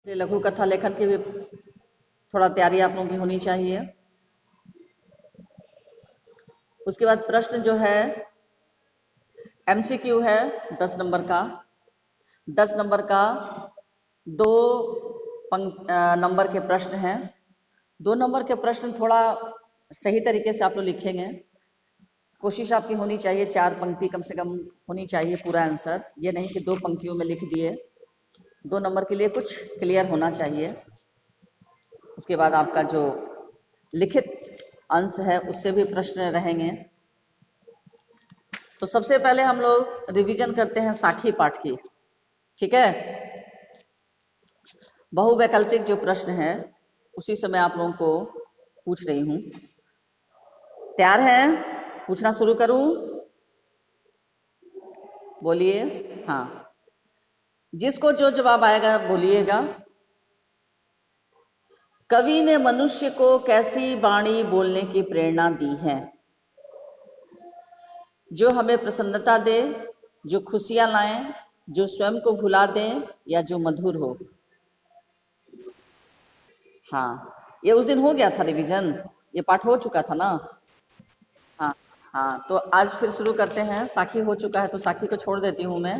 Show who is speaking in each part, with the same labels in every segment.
Speaker 1: लघु कथा लेखन की भी थोड़ा तैयारी आप लोगों की होनी चाहिए। उसके बाद प्रश्न जो है एमसीक्यू है 10 नंबर का। 10 नंबर का दो नंबर के प्रश्न हैं। 2 नंबर के प्रश्न थोड़ा सही तरीके से आप लोग लिखेंगे। कोशिश आपकी होनी चाहिए 4 पंक्ति कम से कम होनी चाहिए पूरा आंसर, ये नहीं कि 2 पंक्तियों में लिख दिए। 2 नंबर के लिए कुछ क्लियर होना चाहिए। उसके बाद आपका जो लिखित अंश है उससे भी प्रश्न रहेंगे। तो सबसे पहले हम लोग रिवीजन करते हैं साखी पाठ की, ठीक है। बहुवैकल्पिक जो प्रश्न है उसी से मैं आप लोगों को पूछ रही हूं। तैयार हैं? पूछना शुरू करूं? बोलिए। हाँ, जिसको जो जवाब आएगा बोलिएगा। कवि ने मनुष्य को कैसी वाणी बोलने की प्रेरणा दी है? जो हमें प्रसन्नता दे, जो खुशियां लाएं, जो स्वयं को भुला दें, या जो मधुर हो। हाँ, ये उस दिन हो गया था रिवीजन, ये पाठ हो चुका था ना। हाँ हाँ, तो आज फिर शुरू करते हैं। साखी हो चुका है तो साखी को छोड़ देती हूँ मैं।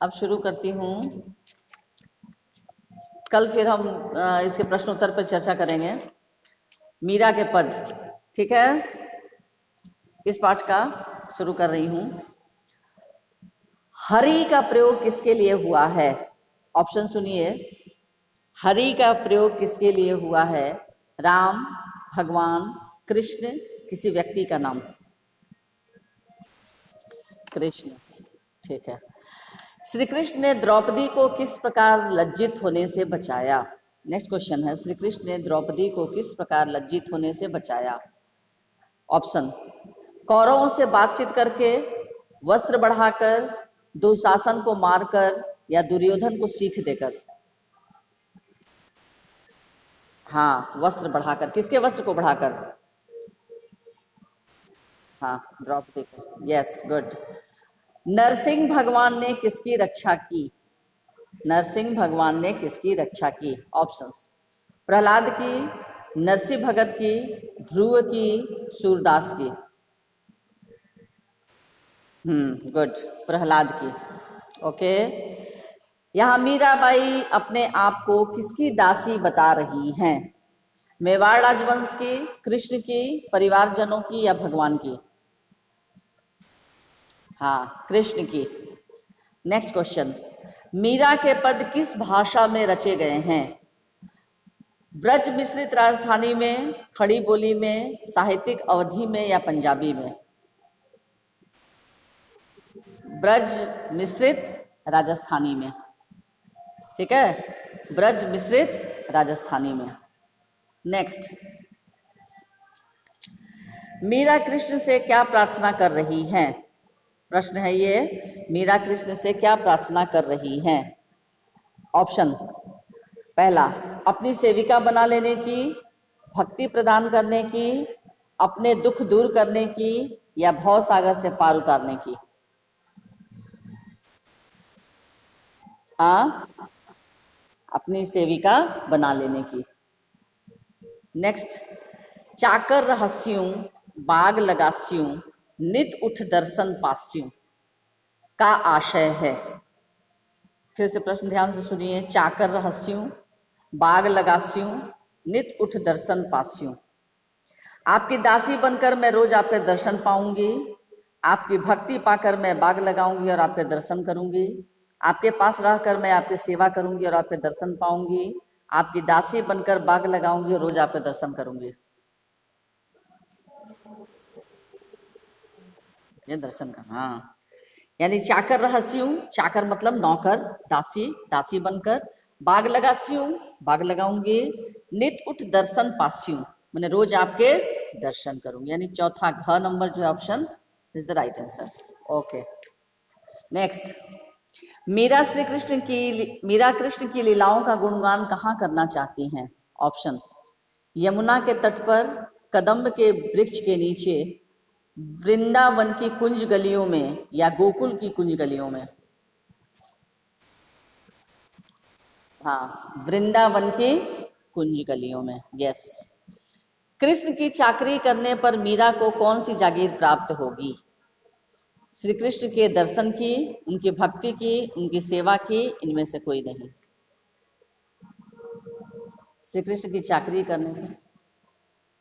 Speaker 1: अब शुरू करती हूँ। कल फिर हम इसके प्रश्नोत्तर पर चर्चा करेंगे। मीरा के पद, ठीक है। इस पाठ का शुरू कर रही हूँ। हरि का प्रयोग किसके लिए हुआ है? ऑप्शन सुनिए। हरि का प्रयोग किसके लिए हुआ है? राम, भगवान, कृष्ण, किसी व्यक्ति का नाम। कृष्ण, ठीक है। श्री कृष्ण ने द्रौपदी को किस प्रकार लज्जित होने से बचाया? नेक्स्ट क्वेश्चन है, श्री कृष्ण ने द्रौपदी को किस प्रकार लज्जित होने से बचाया? ऑप्शन, कौरवों से बातचीत करके, वस्त्र बढ़ाकर, दुशासन को मारकर, या दुर्योधन को सीख देकर। हाँ, वस्त्र बढ़ाकर। किसके वस्त्र को बढ़ाकर? हाँ, द्रौपदी को। Yes, good. नरसिंह भगवान ने किसकी रक्षा की? नरसिंह भगवान ने किसकी रक्षा की? ऑप्शंस, प्रहलाद की, नरसिंह भगत की, ध्रुव की, सूरदास की। गुड, प्रहलाद की। ओके। यहाँ मीराबाई अपने आप को किसकी दासी बता रही हैं? मेवाड़ राजवंश की, कृष्ण की, परिवारजनों की, या भगवान की? हाँ, कृष्ण की। नेक्स्ट क्वेश्चन, मीरा के पद किस भाषा में रचे गए हैं? ब्रज मिश्रित राजस्थानी में, खड़ी बोली में, साहित्यिक अवधी में, या पंजाबी में? ब्रज मिश्रित राजस्थानी में, ठीक है। ब्रज मिश्रित राजस्थानी में। नेक्स्ट, मीरा कृष्ण से क्या प्रार्थना कर रही हैं? प्रश्न है ये, मीरा कृष्ण से क्या प्रार्थना कर रही हैं? ऑप्शन, पहला, अपनी सेविका बना लेने की, भक्ति प्रदान करने की, अपने दुख दूर करने की, या भव सागर से पार उतारने की। हाँ, अपनी सेविका बना लेने की। नेक्स्ट, चाकर रहस्यों, बाग लगास्यों, नित उठ दर्शन पास्यों का आशय है। फिर से प्रश्न ध्यान से सुनिए। चाकर रहस्यों, बाग लगास्यों, नित उठ दर्शन पास्यों। आपकी दासी बनकर मैं रोज आपके दर्शन पाऊंगी, आपकी भक्ति पाकर मैं बाग लगाऊंगी और आपके दर्शन करूंगी, आपके पास रहकर मैं आपकी सेवा करूंगी और आपके दर्शन पाऊंगी, आपकी दासी बनकर बाग लगाऊंगी और रोज आपके दर्शन करूंगी। ये दर्शन करना। हाँ, यानी चाकर रहस्यूं, चाकर मतलब नौकर, दासी, दासी बनकर, बाग लगास्यूं, बाग लगाऊंगी, नित उठ दर्शन पास्यूं, मैंने रोज आपके दर्शन करूंगी। यानी चौथा घ नंबर जो है option is the right answer. Okay. Next, Meera Krishna की लीलाओं का गुणगान कहाँ करना चाहती हैं? ऑप्शन, यमुना के तट पर, कदम्ब के वृक्ष के नीचे, वृंदावन की कुंज गलियों में, या गोकुल की कुंज गलियों में। हाँ, वृंदावन की कुंज गलियों में। यस। कृष्ण की चाकरी करने पर मीरा को कौन सी जागीर प्राप्त होगी? श्री कृष्ण के दर्शन की, उनकी भक्ति की, उनकी सेवा की, इनमें से कोई नहीं। श्री कृष्ण की चाकरी करने पर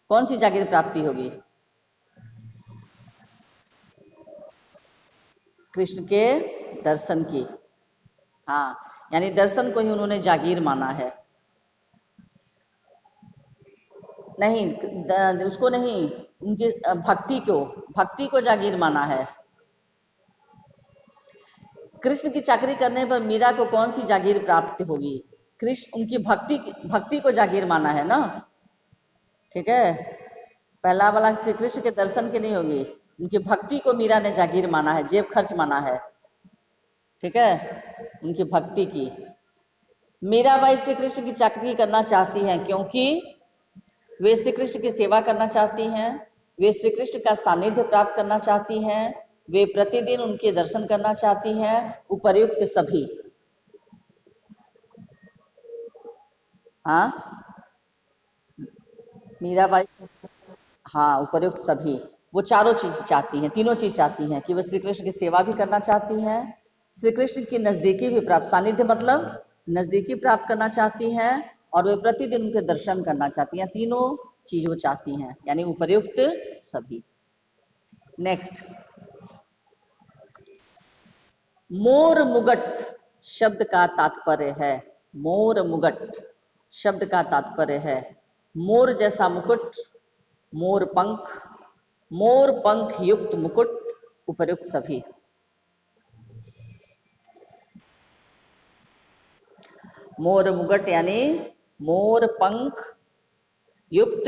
Speaker 1: कौन सी जागीर प्राप्ति होगी? कृष्ण के दर्शन की। हाँ, यानी दर्शन को ही उन्होंने जागीर माना है। नहीं, उसको नहीं, उनकी भक्ति को जागीर माना है। कृष्ण की चाकरी करने पर मीरा को कौन सी जागीर प्राप्त होगी? कृष्ण, उनकी भक्ति को जागीर माना है ना। ठीक है, पहला वाला श्री कृष्ण के दर्शन की नहीं होगी, उनकी भक्ति को मीरा ने जागीर माना है, जेब खर्च माना है। ठीक है, उनकी भक्ति की। मीराबाई श्री कृष्ण की चाकरी करना चाहती हैं क्योंकि वे श्री कृष्ण की सेवा करना चाहती हैं, वे श्री कृष्ण का सानिध्य प्राप्त करना चाहती हैं, वे प्रतिदिन उनके दर्शन करना चाहती हैं, उपर्युक्त सभी। हाँ, मीराबाई, हाँ, उपर्युक्त सभी, वो चारों चीज चाहती हैं, तीनों चीज चाहती हैं कि वे श्री कृष्ण की सेवा भी करना चाहती हैं, श्री कृष्ण की नजदीकी भी प्राप्त, सानिध्य मतलब नजदीकी प्राप्त करना चाहती हैं, और वे प्रतिदिन उनके दर्शन करना चाहती हैं। तीनों चीज वो चाहती हैं, यानी उपर्युक्त सभी। नेक्स्ट, मोर मुगट शब्द का तात्पर्य है। मोर मुगट शब्द का तात्पर्य है मोर जैसा मुकुट, मोर पंख युक्त मुकुट, उपर्युक्त सभी। मोर मुगट यानी मोर पंख युक्त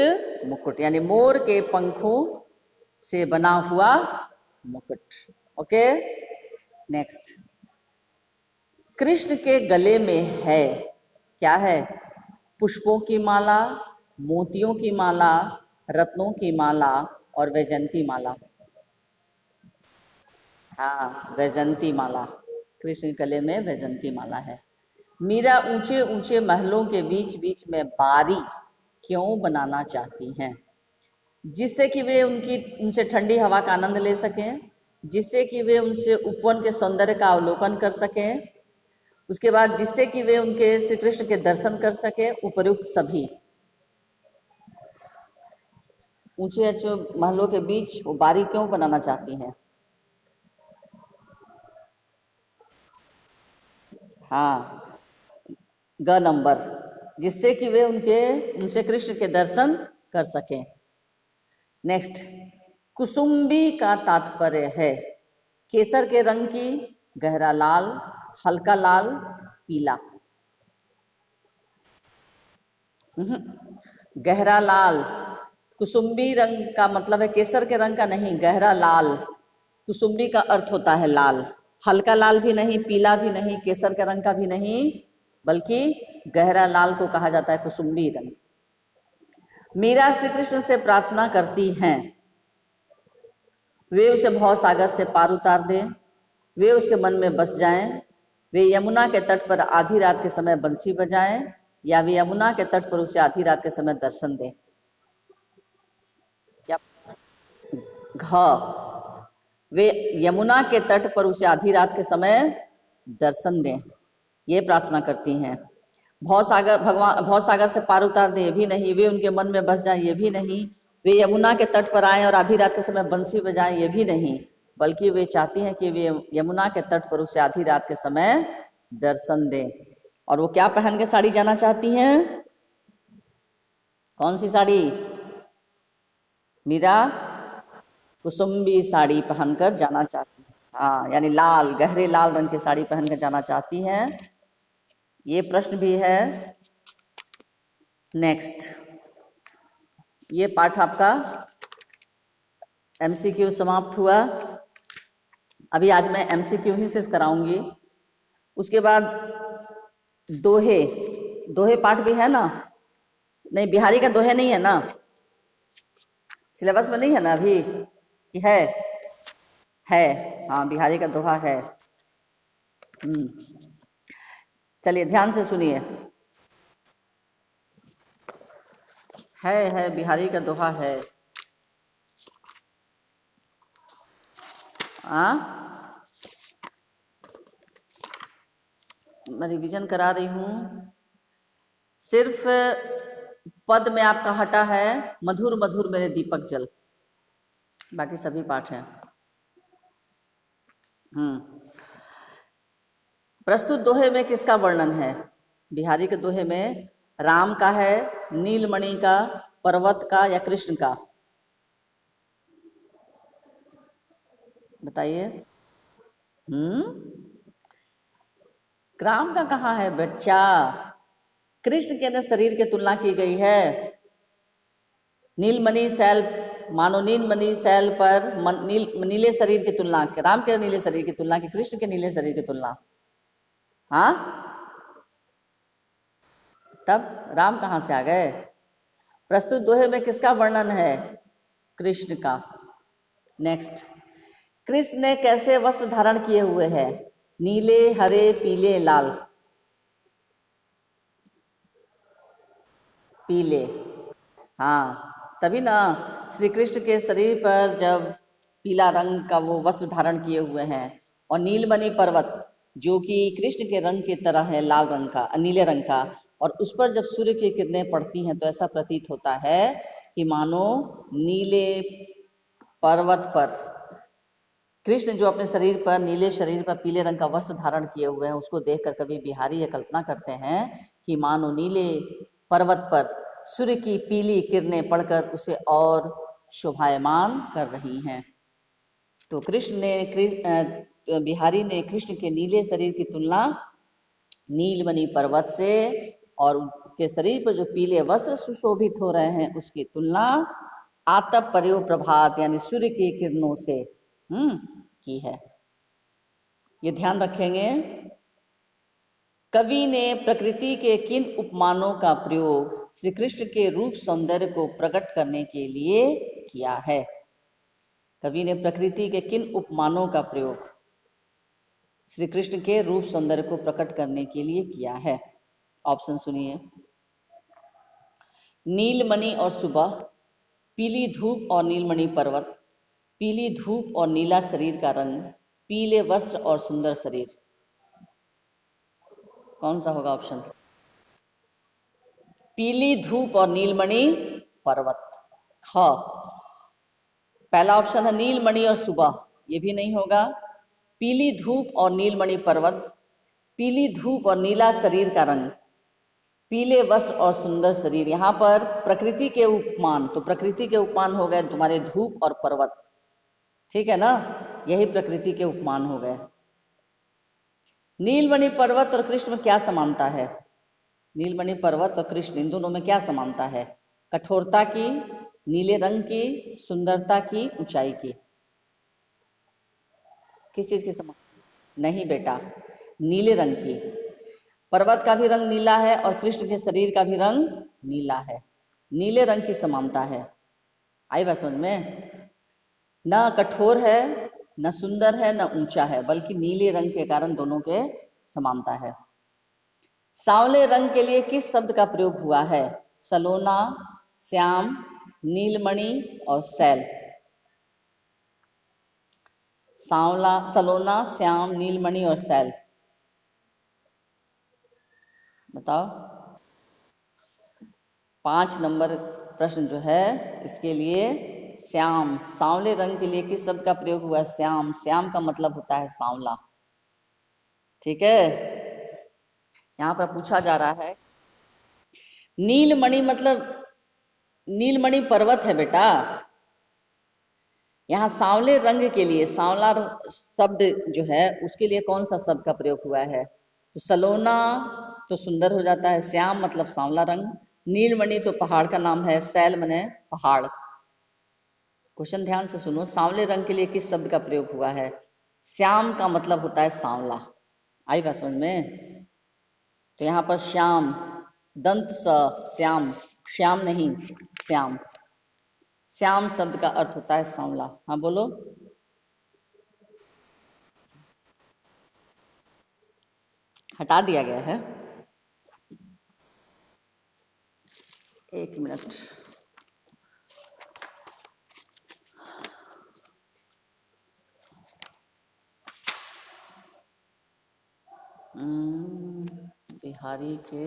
Speaker 1: मुकुट, यानी मोर के पंखों से बना हुआ मुकुट। ओके, नेक्स्ट, कृष्ण के गले में है, क्या है? पुष्पों की माला, मोतियों की माला, रत्नों की माला और वैजंती माला। हाँ, वैजंती माला, कृष्ण के गले में वैजंती माला है। मीरा ऊंचे ऊंचे महलों के बीच बीच में बारी क्यों बनाना चाहती हैं? जिससे कि वे उनसे ठंडी हवा का आनंद ले सकें, जिससे कि वे उनसे उपवन के सौंदर्य का अवलोकन कर सकें, उसके बाद जिससे कि वे उनके श्री कृष्ण के दर्शन कर सके, उपर्युक्त सभी। ऊंचे ऊंचे महलों के बीच वो बारी क्यों बनाना चाहती हैं? हाँ, ग नंबर, जिससे कि वे उनसे कृष्ण के दर्शन कर सकें। नेक्स्ट, कुसुम्बी का तात्पर्य है केसर के रंग की, गहरा लाल, हल्का लाल, पीला। गहरा लाल, कुसुम्बी रंग का मतलब है केसर के रंग का नहीं, गहरा लाल। कुसुम्बी का अर्थ होता है लाल, हल्का लाल भी नहीं, पीला भी नहीं, केसर के रंग का भी नहीं, बल्कि गहरा लाल को कहा जाता है कुसुम्बी रंग। मीरा श्री कृष्ण से प्रार्थना करती हैं वे उसे भव सागर से पार उतार दें, वे उसके मन में बस जाएं, वे यमुना के तट पर आधी रात के समय बंसी बजाएं, या वे यमुना के तट पर उसे आधी रात के समय दर्शन दें। क्या? घ, वे यमुना के तट पर उसे आधी रात के समय दर्शन दें, ये प्रार्थना करती हैं। भव सागर से पार उतार दें, ये भी नहीं, वे उनके मन में बस जाएं, ये भी नहीं, वे यमुना के तट पर आएं और आधी रात के समय बंसी बजाएं, ये भी नहीं, बल्कि वे चाहती हैं कि वे यमुना के तट पर उसे आधी रात के समय दर्शन दें। और वो क्या पहन के साड़ी जाना चाहती हैं? कौन सी साड़ी? मीरा कुसुम्बी साड़ी पहनकर जाना चाहती है। हाँ, यानी लाल, गहरे लाल रंग की साड़ी पहनकर जाना चाहती हैं। ये प्रश्न भी है। नेक्स्ट, ये पाठ आपका एमसीक्यू समाप्त हुआ। अभी आज मैं एमसीक्यू ही सिर्फ कराऊंगी, उसके बाद दोहे पाठ भी है ना? नहीं, बिहारी का दोहे नहीं है ना, सिलेबस में नहीं है ना अभी कि है? हाँ, बिहारी का दोहा है। चलिए ध्यान से सुनिए। है बिहारी का दोहा है। मैं रिवीजन करा रही हूँ। सिर्फ पद में आपका हटा है मधुर मधुर मेरे दीपक जल, बाकी सभी पाठ हैं। प्रस्तुत दोहे में किसका वर्णन है? बिहारी के दोहे में राम का है, नीलमणि का, पर्वत का या कृष्ण का? बताइए। राम का कहाँ है बच्चा? कृष्ण के न शरीर की तुलना की गई है। नीलमणि शैल, मानो नीलमणि शैल पर नीले शरीर की तुलना, राम के नीले शरीर की तुलना की कृष्ण के नीले शरीर की तुलना। हाँ, तब राम कहाँ से आ गए? प्रस्तुत दोहे में किसका वर्णन है? कृष्ण का। नेक्स्ट, कृष्ण ने कैसे वस्त्र धारण किए हुए हैं? नीले, हरे, पीले, लाल? पीले। हाँ, तभी ना श्री कृष्ण के शरीर पर जब पीला रंग का वो वस्त्र धारण किए हुए हैं, और नीलमणि पर्वत जो कि कृष्ण के रंग की तरह है, लाल रंग का, नीले रंग का, और उस पर जब सूर्य की किरणें पड़ती हैं तो ऐसा प्रतीत होता है कि मानो नीले पर्वत पर कृष्ण जो अपने शरीर पर, नीले शरीर पर पीले रंग का वस्त्र धारण किए हुए हैं, उसको देखकर कवि बिहारी ये कल्पना करते हैं कि मानो नीले पर्वत पर सूर्य की पीली किरणें पड़कर उसे और शोभायमान कर रही हैं। तो बिहारी ने कृष्ण के नीले शरीर की तुलना नीलमणि पर्वत से, और उनके शरीर पर जो पीले वस्त्र सुशोभित हो रहे हैं उसकी तुलना आतप पर्यो प्रभात यानी सूर्य की किरणों से की है। ये ध्यान रखेंगे। कवि ने प्रकृति के किन उपमानों का प्रयोग श्री कृष्ण के रूप सौंदर्य को प्रकट करने के लिए किया है? कवि ने प्रकृति के किन उपमानों का प्रयोग श्री कृष्ण के रूप सौंदर्य को प्रकट करने के लिए किया है? ऑप्शन सुनिए। नीलमणि और सुबह, पीली धूप और नीलमणि पर्वत, पीली धूप और नीला शरीर का रंग, पीले वस्त्र और सुंदर शरीर। कौन सा होगा ऑप्शन? पीली धूप और नीलमणि पर्वत। ख। पहला ऑप्शन है नीलमणि और सुबह, ये भी नहीं होगा। पीली धूप और नीलमणि पर्वत, पीली धूप और नीला शरीर का रंग, पीले वस्त्र और सुंदर शरीर। यहाँ पर प्रकृति के उपमान, तो प्रकृति के उपमान हो गए तुम्हारे धूप और पर्वत, ठीक है ना? यही प्रकृति के उपमान हो गए। नीलमणि पर्वत और कृष्ण में क्या समानता है? नीलमणि पर्वत और कृष्ण, इन दोनों में क्या समानता है? कठोरता की, नीले रंग की, सुंदरता की, ऊंचाई की? किस चीज की समान? नहीं बेटा, नीले रंग की। पर्वत का भी रंग नीला है और कृष्ण के शरीर का भी रंग नीला है। नीले रंग की समानता है। आई बात समझ में? न कठोर है, न सुंदर है, न ऊंचा है, बल्कि नीले रंग के कारण दोनों के समानता है। सांवले रंग के लिए किस शब्द का प्रयोग हुआ है? सलोना, श्याम, नीलमणि और सैल। सांवला, सलोना, श्याम, नीलमणि और सैल, बताओ। 5 नंबर प्रश्न जो है इसके लिए श्याम, सांवले रंग के लिए किस शब्द का प्रयोग हुआ है? श्याम। श्याम का मतलब होता है सांवला, ठीक है? यहाँ पर पूछा जा रहा है नीलमणि मतलब नीलमणि पर्वत है बेटा। यहाँ सांवले रंग के लिए, सांवला शब्द जो है उसके लिए कौन सा शब्द का प्रयोग हुआ है? तो सलोना तो सुंदर हो जाता है, श्याम मतलब सांवला रंग, नीलमणि तो पहाड़ का नाम है, सैल मने पहाड़। क्वेश्चन ध्यान से सुनो, सांवले रंग के लिए किस शब्द का प्रयोग हुआ है? श्याम का मतलब होता है सांवला। आई बात समझ में? तो यहाँ पर श्याम, दंत स, श्याम, श्याम नहीं श्याम। श्याम शब्द का अर्थ होता है सांवला। हाँ बोलो। हटा दिया गया है। एक मिनट। बिहारी के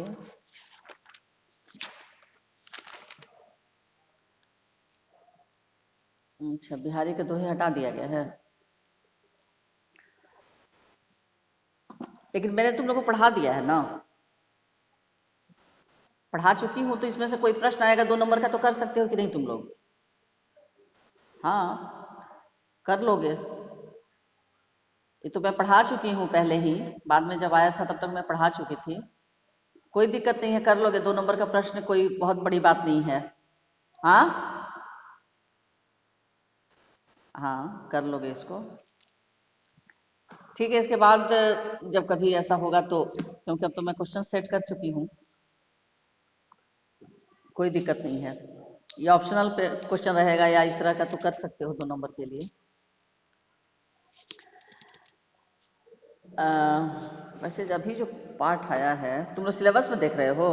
Speaker 1: अच्छा, बिहारी के दोहे हटा दिया गया है, लेकिन मैंने तुम लोग को पढ़ा दिया है ना, पढ़ा चुकी हूँ, तो इसमें से कोई प्रश्न आएगा 2 नंबर का तो कर सकते हो कि नहीं तुम लोग? हाँ, कर लोगे। ये तो मैं पढ़ा चुकी हूँ पहले ही, बाद में जब आया था तब तक मैं पढ़ा चुकी थी। कोई दिक्कत नहीं है, कर लोगे। 2 नंबर का प्रश्न कोई बहुत बड़ी बात नहीं है। हाँ हाँ, कर लोगे इसको। ठीक है, इसके बाद जब कभी ऐसा होगा तो, क्योंकि अब तो मैं क्वेश्चन सेट कर चुकी हूँ, कोई दिक्कत नहीं है। ये ऑप्शनल पे क्वेश्चन रहेगा या इस तरह का, तो कर सकते हो 2 नंबर के लिए। वैसे जब भी जो पाठ आया है, तुम लोग सिलेबस में देख रहे हो?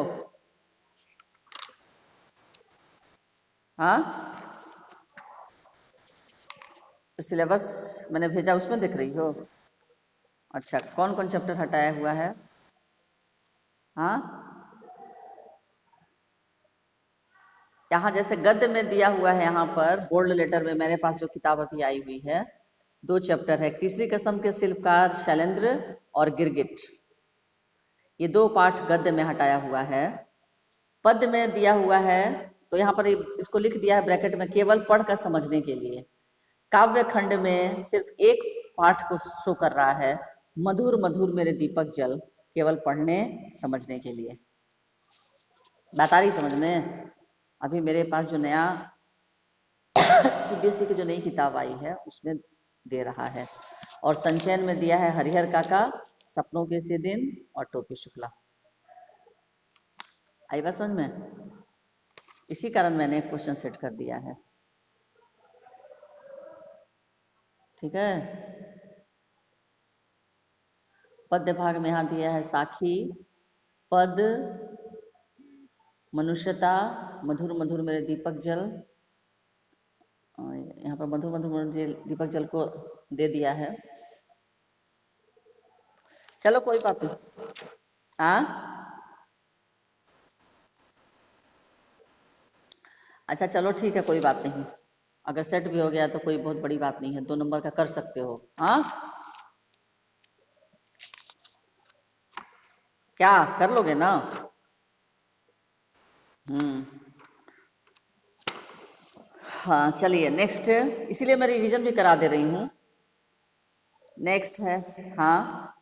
Speaker 1: हाँ, सिलेबस मैंने भेजा उसमें देख रही हो? अच्छा, कौन कौन चैप्टर हटाया हुआ है? हाँ, यहाँ जैसे गद्य में दिया हुआ है, यहाँ पर बोल्ड लेटर में मेरे पास जो किताब अभी आई हुई है, 2 चैप्टर है, तीसरी कसम के शिल्पकार शैलेंद्र और गिरगिट, ये 2 पाठ गद्य में हटाया हुआ है। पद्य में दिया हुआ है, तो यहाँ पर इसको लिख दिया है ब्रैकेट में, केवल पढ़कर समझने के लिए। काव्य खंड में सिर्फ एक पाठ को शो कर रहा है, मधुर मधुर मेरे दीपक जल, केवल पढ़ने समझने के लिए। बात आ रही समझ में? अभी मेरे पास जो नया सीबीएसई की जो नई किताब आई है उसमें दे रहा है, और संचयन में दिया है हरिहर काका, सपनों के से दिन और टोपी शुक्ला। आई बात समझ में? इसी कारण मैंने एक क्वेश्चन सेट कर दिया है। ठीक है, पद्य भाग में यहाँ दिया है साखी, पद, मनुष्यता, मधुर मधुर मेरे दीपक जल, यहाँ पर मधुर मधुर मेरे दीपक जल को दे दिया है। चलो कोई बात नहीं। हाँ, अच्छा चलो ठीक है, कोई बात नहीं, अगर सेट भी हो गया तो कोई बहुत बड़ी बात नहीं है, 2 नंबर का कर सकते हो। हाँ, क्या कर लोगे ना? हाँ चलिए नेक्स्ट, इसीलिए मैं रिवीजन भी करा दे रही हूँ। नेक्स्ट है, हाँ,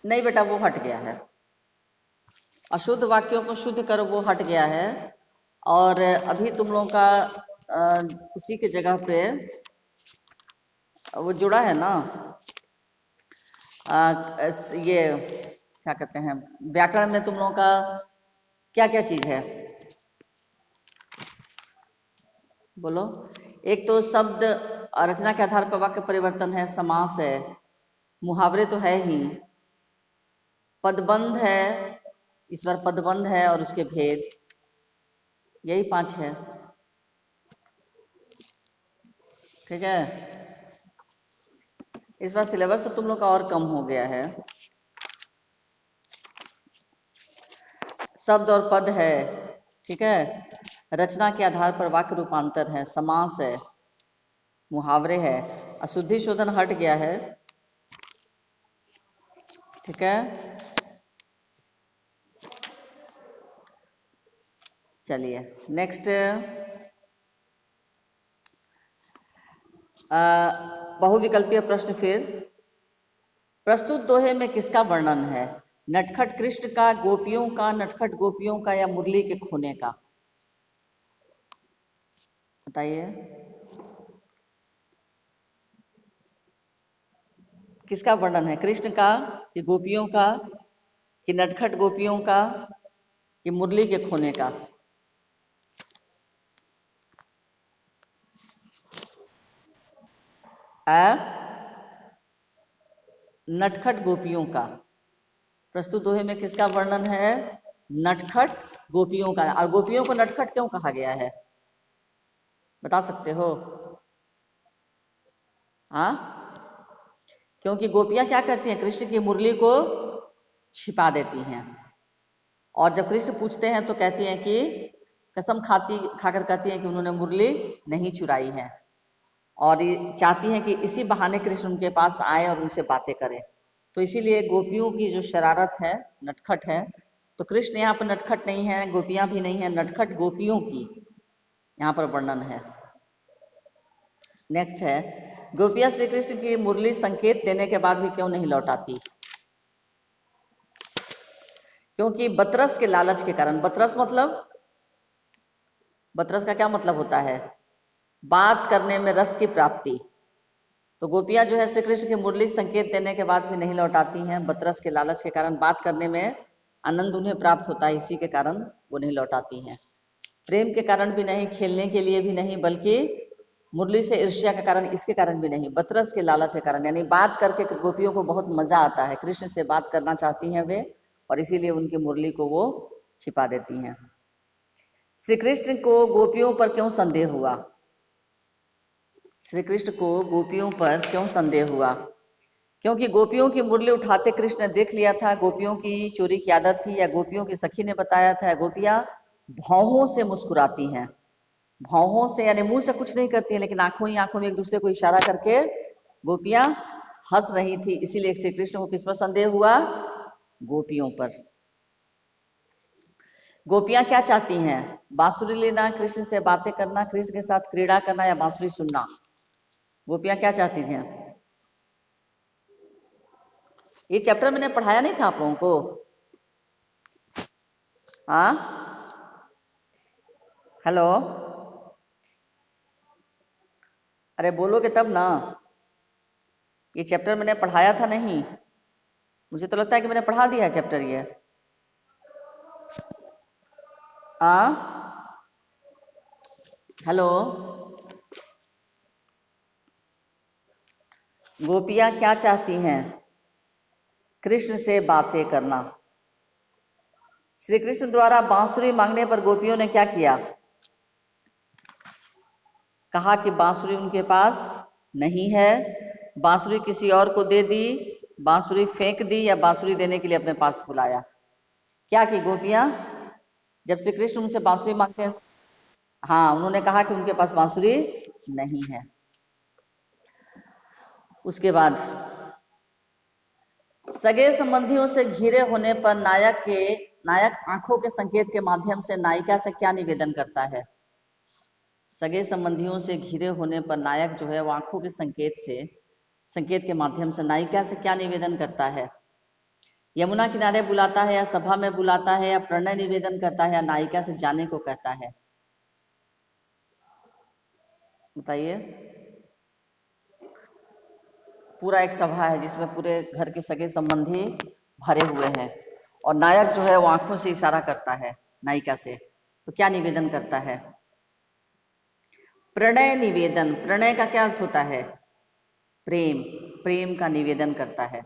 Speaker 1: नहीं बेटा वो हट गया है, अशुद्ध वाक्यों को शुद्ध करो वो हट गया है, और अभी तुम लोगों का उसी के जगह पे वो जुड़ा है ना, ये क्या कहते हैं, व्याकरण में तुम लोगों का क्या क्या चीज है, बोलो। एक तो शब्द रचना के आधार पर वाक्य परिवर्तन है, समास है, मुहावरे तो है ही, पदबंध है, इस बार पदबंध है, और उसके भेद, यही 5 है। ठीक है, इस बार सिलेबस तो तुम लोग का और कम हो गया है। शब्द और पद है, ठीक है, रचना के आधार पर वाक्य रूपांतर है, समास है, मुहावरे है, अशुद्धि शोधन हट गया है। ठीक है, चलिए नेक्स्ट, बहुविकल्पीय प्रश्न फिर। प्रस्तुत दोहे में किसका वर्णन है? नटखट कृष्ण का, गोपियों का, नटखट गोपियों का, या मुरली के खोने का? बताइए किसका वर्णन है, कृष्ण का कि गोपियों का कि नटखट गोपियों का कि मुरली के खोने का? नटखट गोपियों का। प्रस्तुत दोहे में किसका वर्णन है? नटखट गोपियों का। और गोपियों को नटखट क्यों कहा गया है, बता सकते हो? हाँ, क्योंकि गोपियां क्या करती हैं? कृष्ण की मुरली को छिपा देती हैं। और जब कृष्ण पूछते हैं तो कहती हैं कि कसम खाकर कहती हैं कि उन्होंने मुरली नहीं चुराई है, और ये चाहती हैं कि इसी बहाने कृष्ण उनके पास आए और उनसे बातें करें। तो इसीलिए गोपियों की जो शरारत है, नटखट है, तो कृष्ण यहाँ पर नटखट नहीं है, गोपियां भी नहीं है, नटखट गोपियों की यहाँ पर वर्णन है। नेक्स्ट है, गोपियां श्री कृष्ण की मुरली संकेत देने के बाद भी क्यों नहीं लौटाती? क्योंकि बतरस के लालच के कारण। बतरस मतलब, बतरस का क्या मतलब होता है? बात करने में रस की प्राप्ति। तो गोपियां जो है श्री कृष्ण की मुरली संकेत देने के बाद भी नहीं लौटाती हैं, बतरस के लालच के कारण। बात करने में आनंद उन्हें प्राप्त होता है, इसी के कारण वो नहीं लौटाती हैं। प्रेम के कारण भी नहीं, खेलने के लिए भी नहीं, बल्कि मुरली से ईर्ष्या के कारण, इसके कारण भी नहीं, बतरस के लालच के कारण। यानी बात करके गोपियों को बहुत मजा आता है, कृष्ण से बात करना चाहती हैं वे, और इसीलिए उनकी मुरली को वो छिपा देती हैं। श्री कृष्ण को गोपियों पर क्यों संदेह हुआ? श्री कृष्ण को गोपियों पर क्यों संदेह हुआ? क्योंकि गोपियों की मुरली उठाते कृष्ण ने देख लिया था, गोपियों की चोरी की आदत थी, या गोपियों की सखी ने बताया था। गोपियां भौहों से मुस्कुराती हैं, भौहों से, यानी मुंह से कुछ नहीं करती हैं, लेकिन आंखों ही आंखों में एक दूसरे को इशारा करके गोपियां हंस रही थी। इसीलिए श्री कृष्ण को किस पर संदेह हुआ? गोपियों पर। गोपियां क्या चाहती हैं? बांसुरी लेना, कृष्ण से बातें करना, कृष्ण के साथ क्रीड़ा करना, या बांसुरी सुनना? गोपियां क्या चाहती थी? ये चैप्टर मैंने पढ़ाया नहीं था आप लोगों को? हाँ, हेलो, अरे बोलोगे तब ना। ये चैप्टर मैंने पढ़ाया था नहीं? मुझे तो लगता है कि मैंने पढ़ा दिया है चैप्टर ये। हाँ, हेलो, गोपियां क्या चाहती हैं? कृष्ण से बातें करना। श्री कृष्ण द्वारा बांसुरी मांगने पर गोपियों ने क्या किया? कहा कि बांसुरी उनके पास नहीं है, बांसुरी किसी और को दे दी, बांसुरी फेंक दी, या बांसुरी देने के लिए अपने पास बुलाया। क्या की गोपियां? जब श्री कृष्ण उनसे बांसुरी मांगते हैं, हाँ, उन्होंने कहा कि उनके पास बांसुरी नहीं है। उसके बाद सगे संबंधियों से घिरे होने पर नायक आंखों के संकेत के माध्यम से नायिका से क्या निवेदन करता है? सगे संबंधियों से घिरे होने पर नायक जो है वो आंखों के संकेत के माध्यम से नायिका से क्या निवेदन करता है? यमुना किनारे बुलाता है, या सभा में बुलाता है, या प्रणय निवेदन करता है, या नायिका से जाने को कहता है? बताइए। पूरा एक सभा है जिसमें पूरे घर के सगे संबंधी भरे हुए हैं, और नायक जो है वो आंखों से इशारा करता है नायिका से, तो क्या निवेदन करता है? प्रणय निवेदन। प्रणय का क्या अर्थ होता है? प्रेम, प्रेम का निवेदन करता है।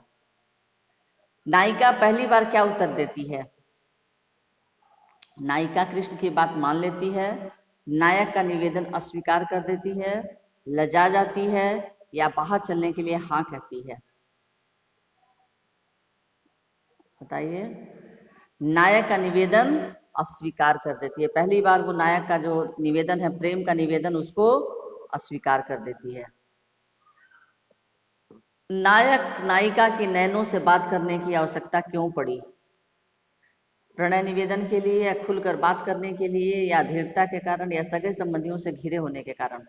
Speaker 1: नायिका पहली बार क्या उत्तर देती है? नायिका कृष्ण की बात मान लेती है, नायक का निवेदन अस्वीकार कर देती है, लजा जाती है, या बाहर चलने के लिए हाँ कहती है? बताइए। नायक का निवेदन अस्वीकार कर देती है। पहली बार वो नायक का जो निवेदन है, प्रेम का निवेदन, उसको अस्वीकार कर देती है। नायक नायिका की नैनों से बात करने की आवश्यकता क्यों पड़ी? प्रणय निवेदन के लिए, या खुलकर बात करने के लिए, या धीरता के कारण, या सगे संबंधियों से घिरे होने के कारण?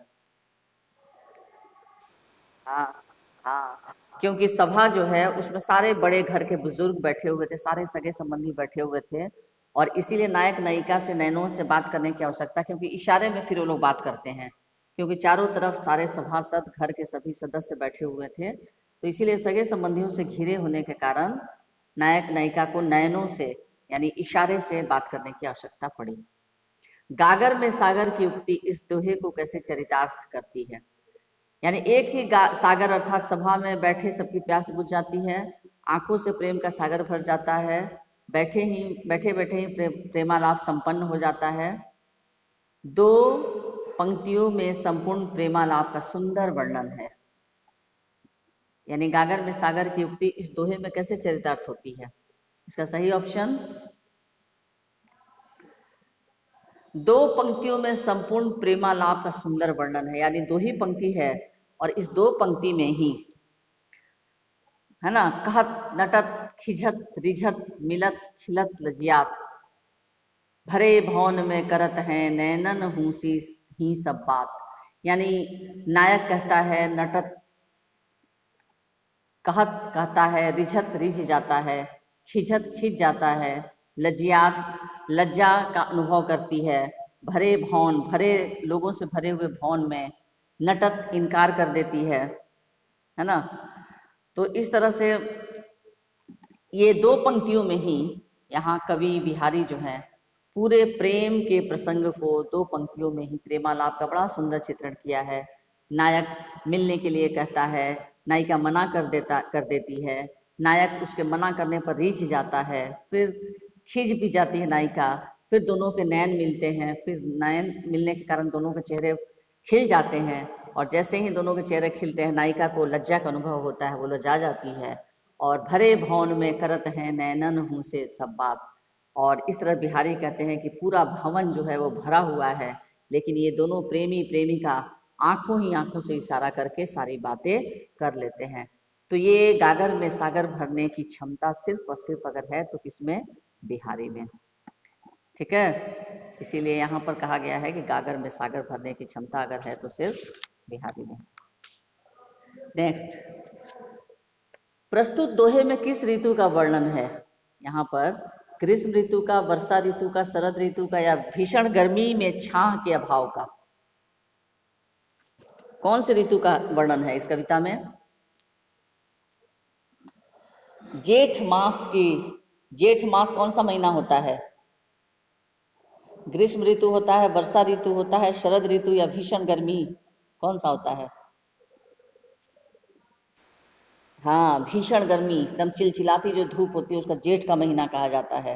Speaker 1: हाँ, हाँ, क्योंकि सभा जो है उसमें सारे बड़े घर के बुजुर्ग बैठे हुए थे, सारे सगे संबंधी बैठे हुए थे, और इसीलिए नायक नायिका से नैनों से बात करने की आवश्यकता, क्योंकि इशारे में फिर वो लोग बात करते हैं, क्योंकि चारों तरफ सारे सभासद, घर के सभी सदस्य बैठे हुए थे, तो इसीलिए सगे संबंधियों से घिरे होने के कारण नायक नायिका को नयनों से, यानी इशारे से बात करने की आवश्यकता पड़ी। गागर में सागर की उक्ति इस दोहे को कैसे चरितार्थ करती है? यानी एक ही सागर अर्थात सभा में बैठे सबकी प्यास बुझ जाती है, आंखों से प्रेम का सागर भर जाता है, बैठे बैठे ही प्रेमालाप संपन्न हो जाता है। दो पंक्तियों में संपूर्ण प्रेमालाप का सुंदर वर्णन है। यानी गागर में सागर की उक्ति इस दोहे में कैसे चरितार्थ होती है? इसका सही ऑप्शन, दो पंक्तियों में संपूर्ण प्रेमालाप का सुंदर वर्णन है। यानी दो ही पंक्ति है और इस दो पंक्ति में ही, है ना, कहत नटत खिझत रिझत मिलत खिलत लजियात, भरे भवन में करत हैं नैनन हूसी ही सब बात। यानी नायक कहता है, नटत कहत कहता है, रिझत रिझ जाता है, खिझत खिंच जाता है, लजियात लज्जा का अनुभव करती है, भरे भवन भरे लोगों से भरे हुए भवन में, नटत इनकार कर देती है ना। तो इस तरह से ये दो पंक्तियों में ही यहाँ कवि बिहारी जो है पूरे प्रेम के प्रसंग को दो पंक्तियों में ही प्रेमालाप का बड़ा सुंदर चित्रण किया है। नायक मिलने के लिए कहता है, नायिका मना कर देती है, नायक उसके मना करने पर रीझ जाता है, फिर खिंच भी जाती है नायिका, फिर दोनों के नैन मिलते हैं, फिर नैन मिलने के कारण दोनों के चेहरे खिल जाते हैं, और जैसे ही दोनों के चेहरे खिलते हैं नायिका को लज्जा का अनुभव होता है, वो लज्जा जाती है, और भरे भवन में करत हैं नैनन हूँ से सब बात। और इस तरह बिहारी कहते हैं कि पूरा भवन जो है वो भरा हुआ है, लेकिन ये दोनों प्रेमी प्रेमिका आंखों ही आंखों से इशारा करके सारी बातें कर लेते हैं। तो ये गागर में सागर भरने की क्षमता सिर्फ और सिर्फ अगर है तो किसमें? बिहारी में। ठीक है, इसीलिए यहाँ पर कहा गया है कि गागर में सागर भरने की क्षमता अगर है तो सिर्फ बिहारी में। नेक्स्ट, प्रस्तुत दोहे में किस ऋतु का वर्णन है? यहाँ पर ग्रीष्म ऋतु का, वर्षा ऋतु का, शरद ऋतु का, या भीषण गर्मी में छाह के अभाव का? कौन से ऋतु का वर्णन है इस कविता में? जेठ मास की। जेठ मास कौन सा महीना होता है? ग्रीष्म ऋतु होता है, वर्षा ऋतु होता है, शरद ऋतु या भीषण गर्मी, कौन सा होता है? हाँ, भीषण गर्मी, एकदम चिलचिलाती जो धूप होती है उसका जेठ का महीना कहा जाता है।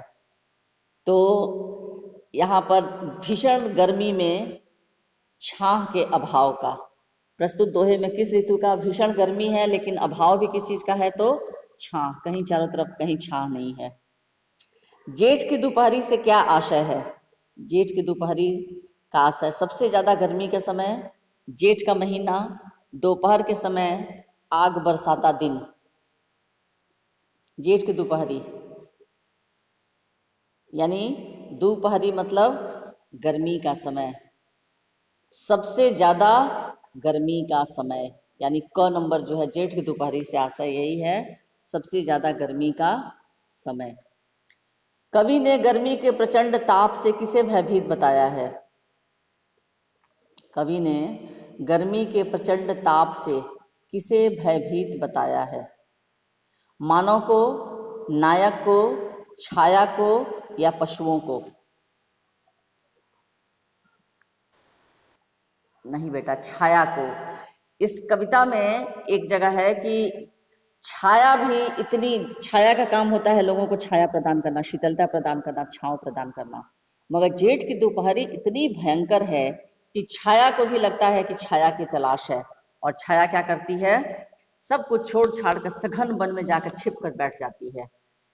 Speaker 1: तो यहाँ पर भीषण गर्मी में छाह के अभाव का, प्रस्तुत दोहे में किस ऋतु का भीषण गर्मी है लेकिन अभाव भी किस चीज का है? तो छाह, कहीं चारों तरफ कहीं छाह नहीं है। जेठ की दोपहरी से क्या आशय है? जेठ की दोपहरी का आशय सबसे ज्यादा गर्मी के समय, जेठ का महीना, दोपहर के समय, आग बरसाता दिन। जेठ की दोपहरी यानी दोपहरी मतलब गर्मी का समय, सबसे ज्यादा गर्मी का समय, यानी क नंबर जो है जेठ की दोपहरी से आशय यही है, सबसे ज्यादा गर्मी का समय। कवि ने गर्मी के प्रचंड ताप से किसे भयभीत बताया है? कवि ने गर्मी के प्रचंड ताप से किसे भयभीत बताया है? मानव को, नायक को, छाया को, या पशुओं को? नहीं बेटा, छाया को। इस कविता में एक जगह है कि छाया भी इतनी, छाया का काम होता है लोगों को छाया प्रदान करना, शीतलता प्रदान करना, छांव प्रदान करना, मगर जेठ की दोपहरी इतनी भयंकर है कि छाया को भी लगता है कि छाया की तलाश है, और छाया क्या करती है? सब कुछ छोड़ छाड़ कर सघन वन में जाकर छिप कर बैठ जाती है।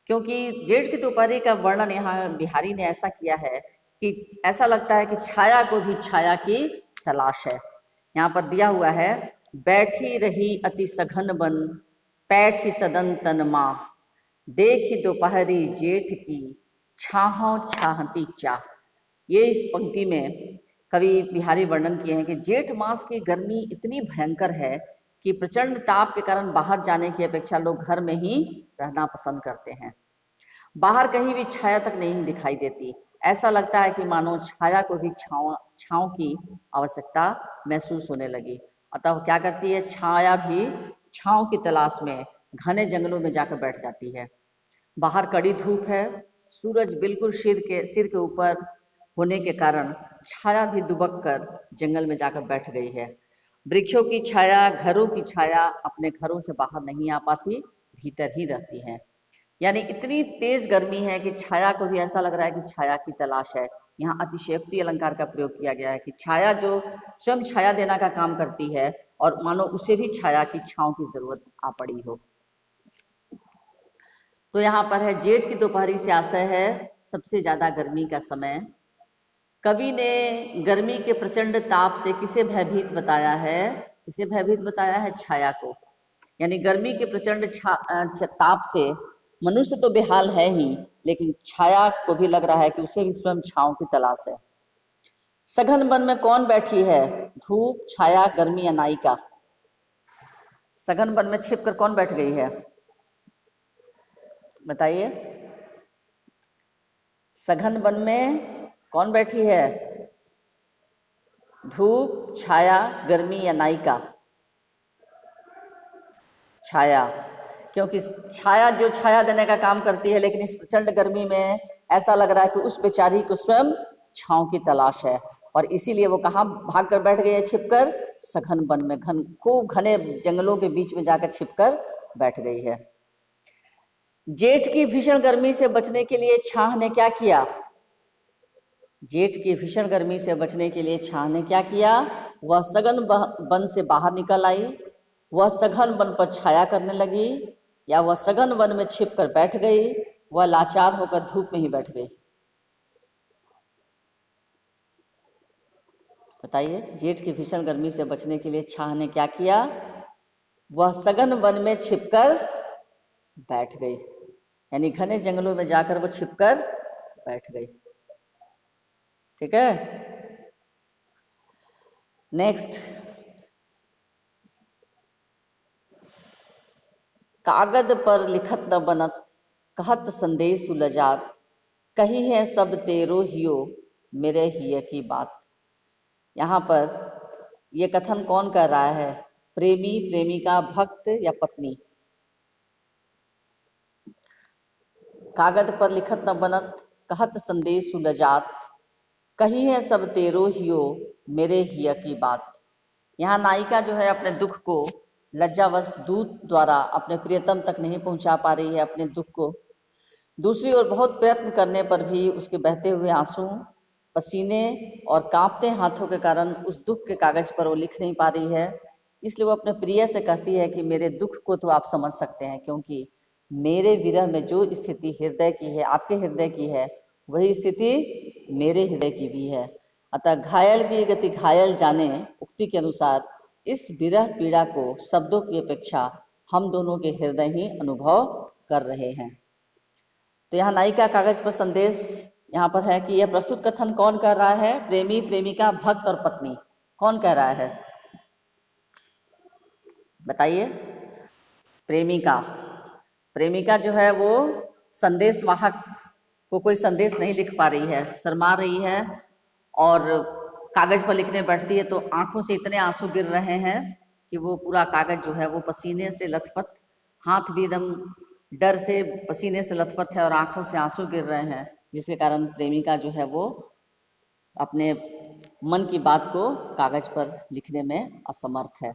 Speaker 1: क्योंकि जेठ की दोपहरी का वर्णन यहाँ बिहारी ने ऐसा किया है कि ऐसा लगता है कि छाया को भी छाया की तलाश है। यहाँ पर दिया हुआ है, बैठी रही अति सघन वन, पैठी सदन तन माह, देखी दोपहरी जेठ की, छाहों छाहती चाह। ये इस पंक्ति में कवि बिहारी वर्णन किए हैं कि जेठ मास की गर्मी इतनी भयंकर है कि प्रचंड ताप के कारण बाहर जाने की अपेक्षा लोग घर में ही रहना पसंद करते हैं। बाहर कहीं भी छाया तक नहीं दिखाई देती, ऐसा लगता है कि मानो छाया को भी छांव की आवश्यकता महसूस होने लगी। अतः क्या करती है? छाया भी छांव की तलाश में घने जंगलों में जाकर बैठ जाती है। बाहर कड़ी धूप है, सूरज बिल्कुल सिर के ऊपर होने के कारण छाया भी दुबक कर जंगल में जाकर बैठ गई है। वृक्षों की छाया, घरों की छाया अपने घरों से बाहर नहीं आ पाती, भीतर ही रहती है। यानी इतनी तेज गर्मी है कि छाया को भी ऐसा लग रहा है कि छाया की तलाश है। यहाँ अतिशयोक्ति अलंकार का प्रयोग किया गया है कि छाया जो स्वयं छाया देना का काम करती है और मानो उसे भी छाया की छांव की जरूरत आ पड़ी हो। तो यहाँ पर है जेठ की दोपहरी से आशय है सबसे ज्यादा गर्मी का समय। कवि ने गर्मी के प्रचंड ताप से किसे भयभीत बताया है? किसे भयभीत बताया है? छाया को। यानी गर्मी के प्रचंड ताप से मनुष्य तो बेहाल है ही, लेकिन छाया को भी लग रहा है कि उसे भी स्वयं छांव की तलाश है। सघन वन में कौन बैठी है? धूप, छाया, गर्मी या नायिका? सघन वन में छिपकर कौन बैठ गई है? बताइए। सघन वन में कौन बैठी है? धूप, छाया, गर्मी या नायिका? छाया। क्योंकि छाया जो छाया देने का काम करती है, लेकिन इस प्रचंड गर्मी में ऐसा लग रहा है कि उस बेचारी को स्वयं छांव की तलाश है, और इसीलिए वो कहाँ भाग कर बैठ गई है? छिपकर सघन वन में, खूब घने जंगलों के बीच में जाकर छिपकर बैठ गई है। जेठ की भीषण गर्मी से बचने के लिए छाह ने क्या किया? जेठ की भीषण गर्मी से बचने के लिए छाह ने क्या किया? वह सघन वन से बाहर निकल आई, वह सघन वन पर छाया करने लगी, या वह सघन वन में छिपकर बैठ गई, वह लाचार होकर धूप में ही बैठ गई? बताइए। जेठ की भीषण गर्मी से बचने के लिए छाह ने क्या किया? वह सघन वन में छिपकर बैठ गई, यानी घने जंगलों में जाकर वो छिपकर बैठ गई। ठीक है। नेक्स्ट, कागद पर लिखत न बनत, कहत संदेश सुलजात, कही है सब तेरो हियो, मेरे हिय की बात। यहाँ पर ये कथन कौन कर रहा है? प्रेमी, प्रेमिका, भक्त या पत्नी? कागद पर लिखत न बनत, कहत संदेश सुलजात, कही है सब तेरो हियो, मेरे हिय की बात। यहाँ नायिका जो है अपने दुख को लज्जावश दूत द्वारा अपने प्रियतम तक नहीं पहुंचा पा रही है, अपने दुख को। दूसरी ओर बहुत प्रयत्न करने पर भी उसके बहते हुए आंसू, पसीने और कांपते हाथों के कारण उस दुख के कागज पर वो लिख नहीं पा रही है। इसलिए वो अपने प्रिय से कहती है कि मेरे दुख को तो आप समझ सकते हैं, क्योंकि मेरे विरह में जो स्थिति हृदय की है, आपके हृदय की है, वही स्थिति मेरे हृदय की भी है। अतः घायल की गति घायल जाने, उक्ति के अनुसार इस विरह पीड़ा को शब्दों की अपेक्षा हम दोनों के हृदय ही अनुभव कर रहे हैं। तो यहाँ नायिका कागज पर संदेश यहाँ पर है कि यह प्रस्तुत कथन कौन कर रहा है? प्रेमी, प्रेमिका, भक्त और पत्नी। कौन कह रहा है? बताइए। प्रेमिका। प्रेमिका जो है वो संदेश वाहक को कोई संदेश नहीं लिख पा रही है, शर्मा रही है, और कागज पर लिखने बैठती है तो आंखों से इतने आंसू गिर रहे हैं कि वो पूरा कागज जो है वो पसीने से लथपथ, हाथ भी एकदम डर से पसीने से लथपथ है और आंखों से आंसू गिर रहे हैं, जिसके कारण प्रेमिका जो है वो अपने मन की बात को कागज पर लिखने में असमर्थ है।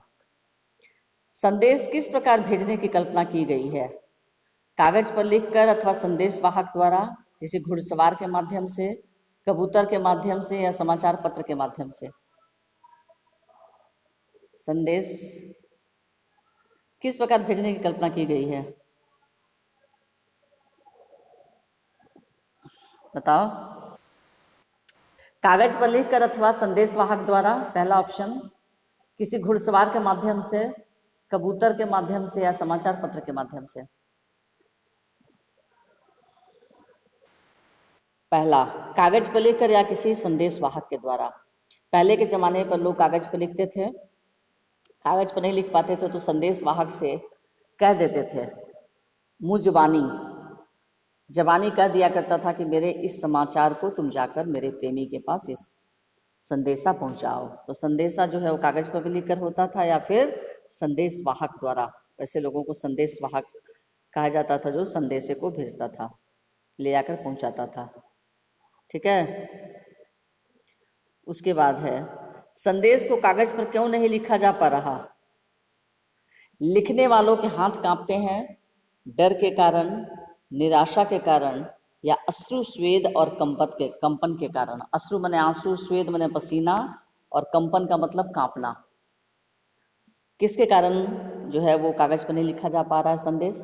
Speaker 1: संदेश किस प्रकार भेजने की कल्पना की गई है? कागज पर लिखकर अथवा संदेश वाहक द्वारा, किसी घुड़सवार के माध्यम से, कबूतर के माध्यम से या समाचार पत्र के माध्यम से? संदेश किस प्रकार भेजने की कल्पना की गई है? बताओ। कागज पर लिखकर अथवा संदेश वाहक द्वारा, पहला ऑप्शन। किसी घुड़सवार के माध्यम से, कबूतर के माध्यम से या समाचार पत्र के माध्यम से? पहला, कागज पर लिखकर या किसी संदेश वाहक के द्वारा। पहले के जमाने पर लोग कागज पर लिखते थे, कागज पर नहीं लिख पाते थे तो संदेश वाहक से कह देते थे, मुँह जुबानी जबानी कह दिया करता था कि मेरे इस समाचार को तुम जाकर मेरे प्रेमी के पास इस संदेशा पहुंचाओ। तो संदेशा जो है वो कागज पर भी लिखकर होता था या फिर संदेश वाहक द्वारा। ऐसे लोगों को संदेश वाहक कहा जाता था जो संदेशे को भेजता था, ले जाकर पहुंचाता था। ठीक है। उसके बाद है संदेश को कागज पर क्यों नहीं लिखा जा पा रहा? लिखने वालों के हाथ कांपते हैं, डर के कारण, निराशा के कारण, या अश्रु स्वेद और कंपन के कारण। अश्रु मने आंसू, स्वेद मने पसीना, और कंपन का मतलब कांपना। किसके कारण जो है वो कागज पर नहीं लिखा जा पा रहा है संदेश?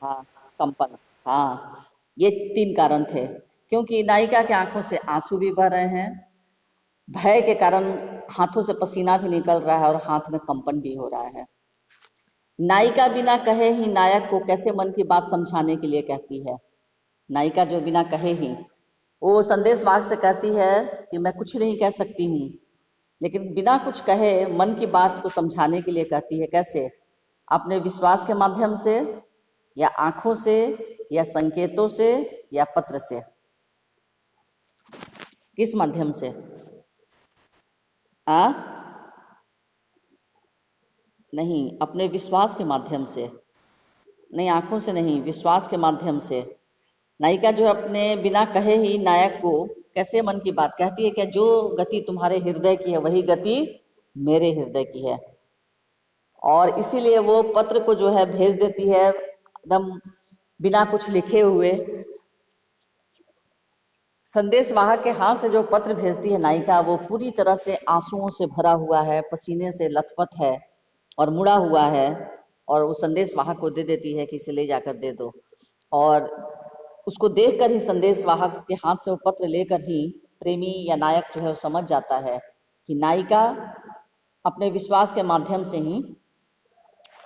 Speaker 1: हाँ, कंपन। हाँ, ये 3 कारण थे। क्योंकि नायिका के आंखों से आंसू भी बह रहे हैं, भय के कारण हाथों से पसीना भी निकल रहा है और हाथ में कंपन भी हो रहा है। नायिका बिना कहे ही नायक को कैसे मन की बात समझाने के लिए कहती है? नायिका जो बिना कहे ही, वो संदेश वाहक से कहती है कि मैं कुछ नहीं कह सकती हूँ, लेकिन बिना कुछ कहे मन की बात को समझाने के लिए कहती है। कैसे? अपने विश्वास के माध्यम से, या आंखों से, या संकेतों से, या पत्र से? किस माध्यम से? आ नहीं, अपने विश्वास के माध्यम से। नहीं, आंखों से नहीं, विश्वास के माध्यम से। नायिका जो है अपने बिना कहे ही नायक को कैसे मन की बात कहती है? क्या जो गति तुम्हारे हृदय की है वही गति मेरे हृदय की है। और इसीलिए वो पत्र को जो है भेज देती है एकदम बिना कुछ लिखे हुए। संदेश वाहक के हाथ से जो पत्र भेजती है नायिका, वो पूरी तरह से आंसुओं से भरा हुआ है, पसीने से लथपथ है और मुड़ा हुआ है, और वो संदेश वाहक को दे देती है कि इसे ले जाकर दे दो। और उसको देखकर ही संदेश वाहक के हाथ से वो पत्र लेकर ही प्रेमी या नायक जो है वो समझ जाता है कि नायिका अपने विश्वास के माध्यम से ही,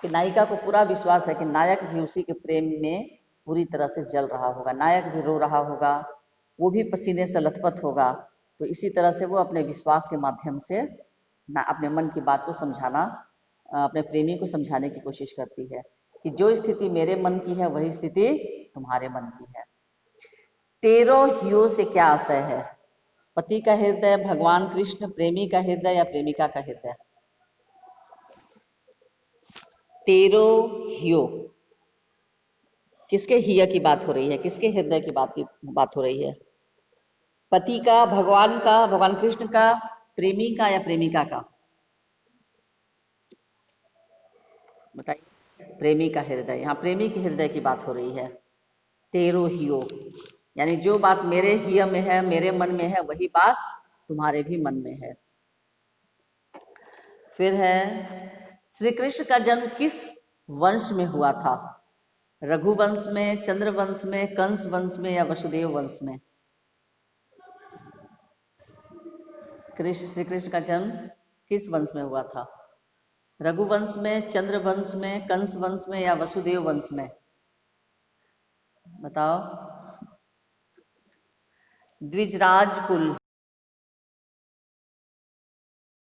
Speaker 1: कि नायिका को पूरा विश्वास है कि नायक भी उसी के प्रेम में पूरी तरह से जल रहा होगा, नायक भी रो रहा होगा, वो भी पसीने से लथपथ होगा। तो इसी तरह से वो अपने विश्वास के माध्यम से अपने मन की बात को समझाना, अपने प्रेमी को समझाने की कोशिश करती है कि जो स्थिति मेरे मन की है वही स्थिति तुम्हारे मन की है। तेरो हियो से क्या आशय है? पति का हृदय, भगवान कृष्ण, प्रेमी का हृदय, या प्रेमिका का हृदय? तेरो हियो, किसके हिया की बात हो रही है? किसके हृदय की बात हो रही है? पति का, भगवान का, भगवान कृष्ण का, प्रेमी का, या प्रेमिका का? बताइए। प्रेमी का हृदय, यहाँ प्रेमी के हृदय की बात हो रही है। तेरो हियो यानी जो बात मेरे हिय में है, मेरे मन में है, वही बात तुम्हारे भी मन में है। फिर है, श्री कृष्ण का जन्म किस वंश में हुआ था? रघुवंश में, चंद्रवंश में, कंस वंश में, या वसुदेव वंश में? श्री कृष्ण का जन्म किस वंश में हुआ था? रघुवंश में, चंद्रवंश में, कंस वंश में, या वसुदेव वंश में? बताओ। द्विजराज कुल